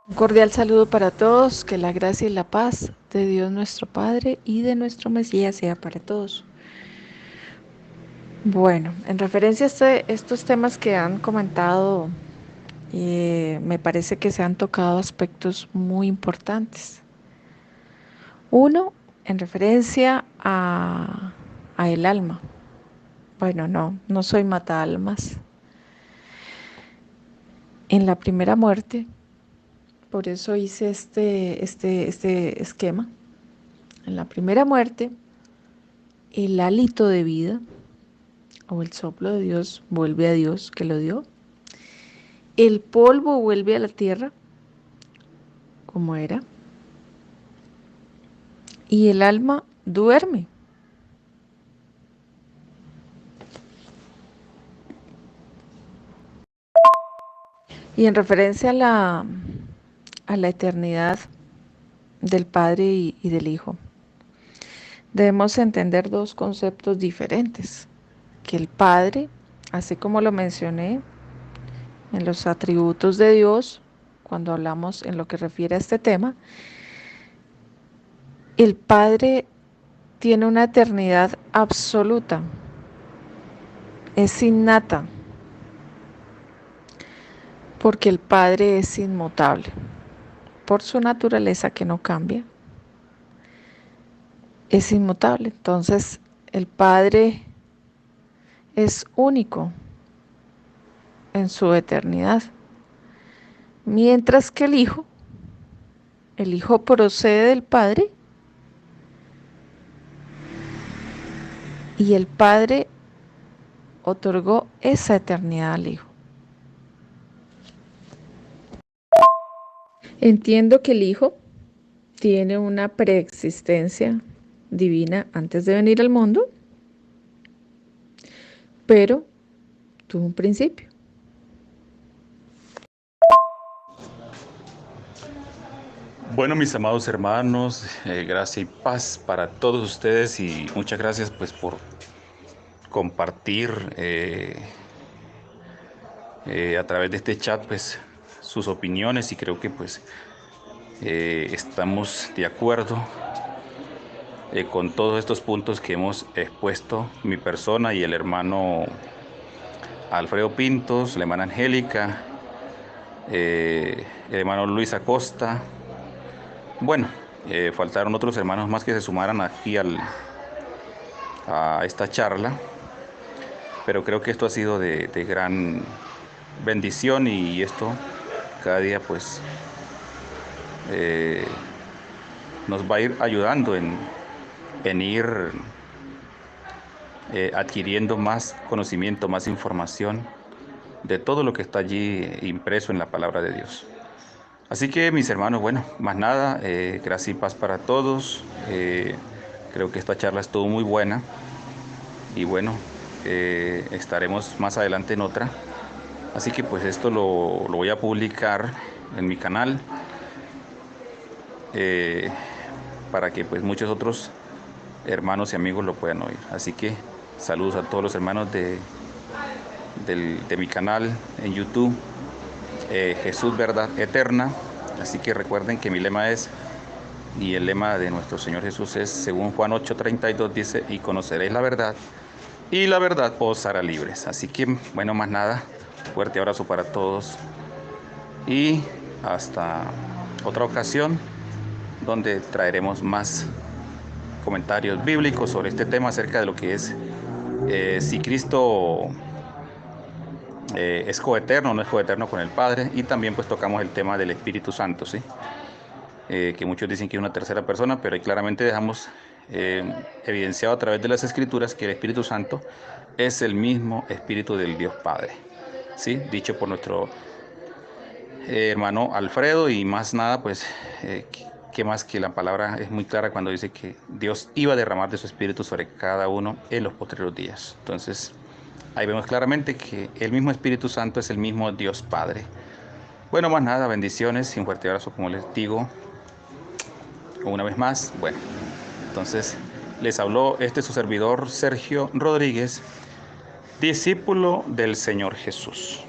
D: Un cordial saludo para todos, que la gracia y la paz de Dios nuestro Padre y de nuestro Mesías sea para todos. Bueno, en referencia a estos temas que han comentado, me parece que se han tocado aspectos muy importantes. Uno, en referencia a el alma. Bueno, no soy mata almas. En la primera muerte, por eso hice este esquema. En la primera muerte, el hálito de vida o el soplo de Dios vuelve a Dios que lo dio. El polvo vuelve a la tierra como era, y el alma duerme. Y en referencia a la eternidad del Padre y del Hijo, debemos entender dos conceptos diferentes. Que el Padre, así como lo mencioné en los atributos de Dios, cuando hablamos en lo que refiere a este tema, el Padre tiene una eternidad absoluta, es innata, porque el Padre es inmutable, por su naturaleza que no cambia, es inmutable. Entonces, el Padre es único en su eternidad, mientras que el Hijo procede del Padre y el Padre otorgó esa eternidad al Hijo. Entiendo que el Hijo tiene una preexistencia divina antes de venir al mundo, pero tuvo un principio.
A: Bueno, mis amados hermanos, gracia y paz para todos ustedes y muchas gracias pues por compartir a través de este chat pues sus opiniones y creo que pues estamos de acuerdo con todos estos puntos que hemos expuesto mi persona y el hermano Alfredo Pintos, la hermana Angélica, el hermano Luis Acosta. Bueno, faltaron otros hermanos más que se sumaran aquí a esta charla, pero creo que esto ha sido de gran bendición y esto cada día pues nos va a ir ayudando en ir adquiriendo más conocimiento, más información de todo lo que está allí impreso en la palabra de Dios. Así que mis hermanos, bueno, más nada, gracia y paz para todos. Creo que esta charla estuvo muy buena y bueno, estaremos más adelante en otra. Así que pues esto lo voy a publicar en mi canal para que pues muchos otros hermanos y amigos lo puedan oír. Así que saludos a todos los hermanos de mi canal en YouTube, Jesús Verdad Eterna. Así que recuerden que mi lema es, y el lema de nuestro Señor Jesús es, según Juan 8:32 dice, y conoceréis la verdad, y la verdad os hará libres. Así que, bueno, más nada, fuerte abrazo para todos, y hasta otra ocasión, donde traeremos más comentarios bíblicos sobre este tema acerca de lo que es si Cristo es coeterno o no es coeterno con el Padre, y también pues tocamos el tema del Espíritu Santo, ¿sí? Que muchos dicen que es una tercera persona, pero ahí claramente dejamos evidenciado a través de las Escrituras que el Espíritu Santo es el mismo Espíritu del Dios Padre, ¿sí? Dicho por nuestro hermano Alfredo, y más nada, pues, que más que la palabra es muy clara cuando dice que Dios iba a derramar de su Espíritu sobre cada uno en los postreros días. Entonces, ahí vemos claramente que el mismo Espíritu Santo es el mismo Dios Padre. Bueno, más nada, bendiciones y un fuerte abrazo, como les digo, una vez más. Bueno, entonces les habló su servidor Sergio Rodríguez, discípulo del Señor Jesús.